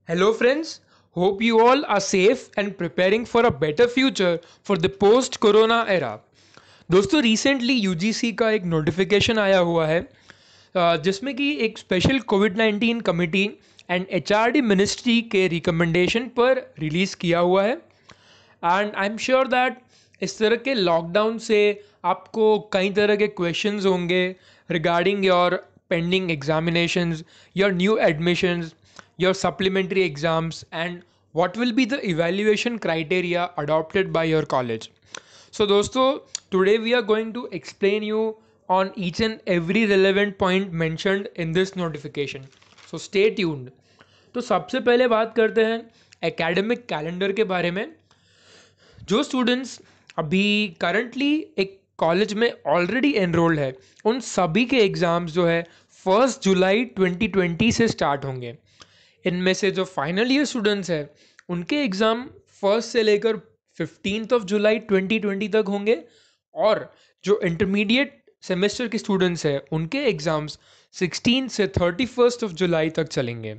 Hello, friends. Hope you all are safe and preparing for a better future for the post corona era. दोस्तों recently UGC का एक notification आया हुआ है जिसमें कि एक special covid committee and HRD ministry के रिकमेंडेशन पर रिलीज़ किया हुआ है। And I am sure that इस तरह के लॉकडाउन से आपको कई तरह के क्वेश्चंस होंगे regarding your pending examinations, your new admissions, your supplementary exams, and what will be the evaluation criteria adopted by your college. So दोस्तों, today we are going to explain you on each and every relevant point mentioned in this notification. So stay tuned. तो सबसे पहले बात करते हैं academic calendar के बारे में। जो स्टूडेंट्स अभी करंटली एक कॉलेज में ऑलरेडी एनरोल्ड है, उन सभी के एग्ज़ाम्स जो है 1 जुलाई 2020 से स्टार्ट होंगे। इनमें से जो फाइनल ईयर स्टूडेंट्स हैं उनके एग्ज़ाम 1 से लेकर 15 जुलाई 2020 तक होंगे, और जो इंटरमीडिएट सेमेस्टर के स्टूडेंट्स हैं उनके एग्ज़ाम्स 16 से 31 जुलाई तक चलेंगे।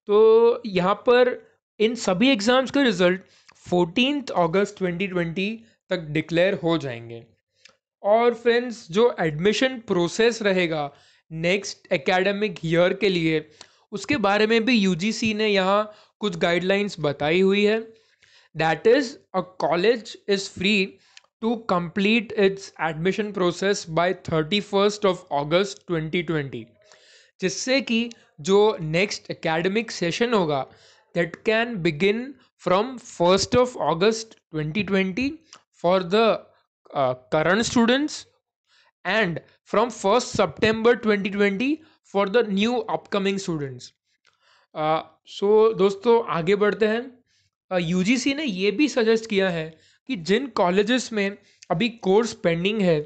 तो यहाँ पर इन सभी एग्ज़ाम्स का रिज़ल्ट 14 अगस्त 2020 तक डिक्लेयर हो जाएंगे। और फ्रेंड्स, जो एडमिशन प्रोसेस रहेगा नेक्स्ट एकेडमिक ईयर के लिए, उसके बारे में भी यूजीसी ने यहाँ कुछ गाइडलाइंस बताई हुई है। That is a college is free to complete its admission process by 31 August 2020, जिससे कि जो नेक्स्ट एकेडमिक सेशन होगा that can begin from 1 August 2020 for the current students, and from 1st September 2020 for the new upcoming students. सो दोस्तों आगे बढ़ते हैं। UGC ने ये भी सजेस्ट किया है कि जिन कॉलेजेस में अभी कोर्स पेंडिंग है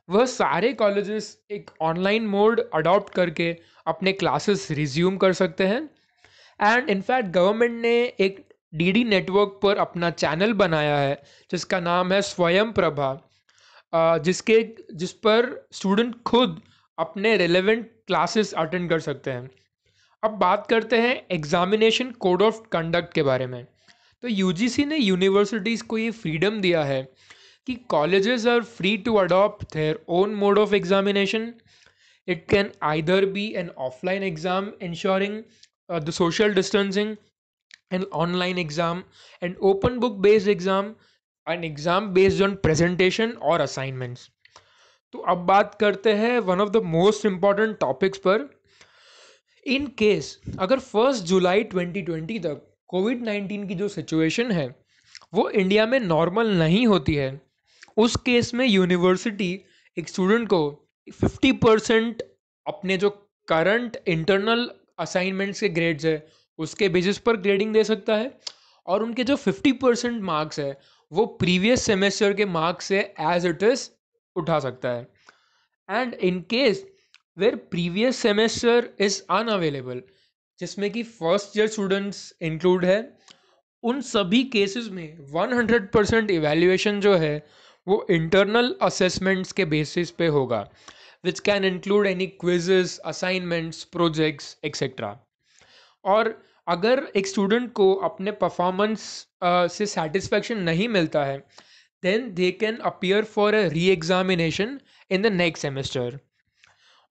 वह सारे कॉलेजेस एक ऑनलाइन मोड अडॉप्ट करके अपने क्लासेस रिज्यूम कर सकते हैं। एंड इनफैक्ट गवर्नमेंट ने एक डीडी नेटवर्क पर अपना चैनल बनाया है जिसका नाम है स्वयं प्रभा, जिसके जिस पर स्टूडेंट खुद अपने रेलेवेंट क्लासेस अटेंड कर सकते हैं। अब बात करते हैं एग्जामिनेशन कोड ऑफ कंडक्ट के बारे में। तो यूजीसी ने यूनिवर्सिटीज़ को ये फ्रीडम दिया है कि colleges are free to adopt their own mode of examination. It can either be an offline exam ensuring the social distancing, an online exam, an open book based exam, an exam based on presentation और assignments। तो अब बात करते हैं one of the most important topics पर। In case अगर 1 जुलाई 2020 तक कोविड-19 की जो सिचुएशन है वो इंडिया में नॉर्मल नहीं होती है, उस केस में यूनिवर्सिटी एक स्टूडेंट को 50% अपने जो करंट इंटरनल असाइनमेंट्स के ग्रेड्स है उसके बेसिस पर ग्रेडिंग दे सकता है, और उनके जो 50% मार्क्स है वो प्रीवियस सेमेस्टर के मार्क्स से एज इट इज़ उठा सकता है। And in case where previous semester is unavailable, जिसमें कि फर्स्ट ईयर स्टूडेंट्स इंक्लूड है, उन सभी केसेस में 100% इवैल्यूएशन जो है वो इंटरनल असेसमेंट्स के बेसिस पे होगा, which can include any quizzes, assignments, projects etcetera. और अगर एक स्टूडेंट को अपने परफॉर्मेंस से सेटिस्फैक्शन नहीं मिलता है then they can appear for a reexamination in the next semester.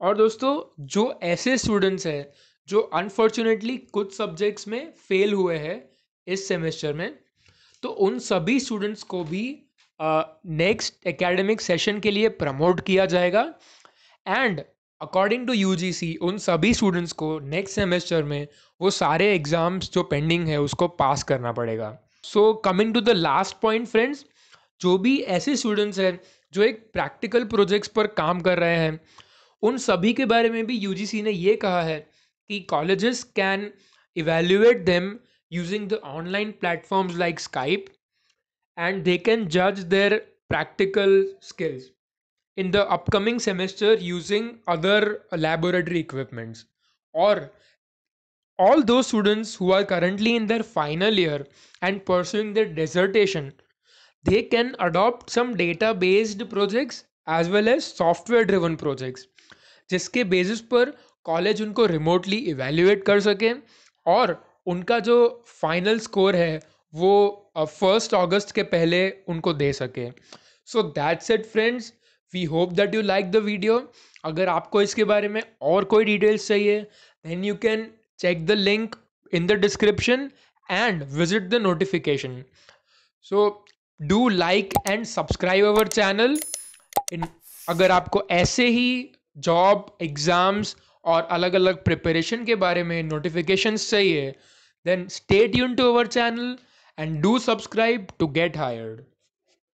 और दोस्तों, जो ऐसे स्टूडेंट्स हैं जो अनफॉर्चुनेटली कुछ सब्जेक्ट्स में फेल हुए हैं इस सेमेस्टर में, तो उन सभी स्टूडेंट्स को भी नेक्स्ट एकेडमिक सेशन के लिए प्रमोट किया जाएगा। एंड अकॉर्डिंग टू यूजीसी उन सभी स्टूडेंट्स को नेक्स्ट सेमेस्टर में वो सारे एग्ज़ाम्स जो पेंडिंग है उसको पास करना पड़ेगा। So coming to the last point friends, जो भी ऐसे स्टूडेंट्स हैं जो एक प्रैक्टिकल प्रोजेक्ट्स पर काम कर रहे हैं उन सभी के बारे में भी यूजीसी ने ये कहा है कि colleges can evaluate them using the online platforms like Skype, and they can judge their practical skills in the upcoming semester using other laboratory equipments. Or all those students who are currently in their final year and pursuing their dissertation, they can adopt some data based projects as well as software driven projects, जिसके basis पर college उनको remotely evaluate कर सके और उनका जो final score है वो 1 अगस्त के पहले उनको दे सके। So that's it friends, we hope that you like the video. अगर आपको इसके बारे में और कोई डिटेल्स चाहिए then you can check the link in the description and visit the notification. So do like and subscribe our channel in, अगर आपको ऐसे ही जॉब एग्जाम्स और अलग अलग प्रिपरेशन के बारे में नोटिफिकेशंस चाहिए then stay tuned to our channel and do subscribe to get hired.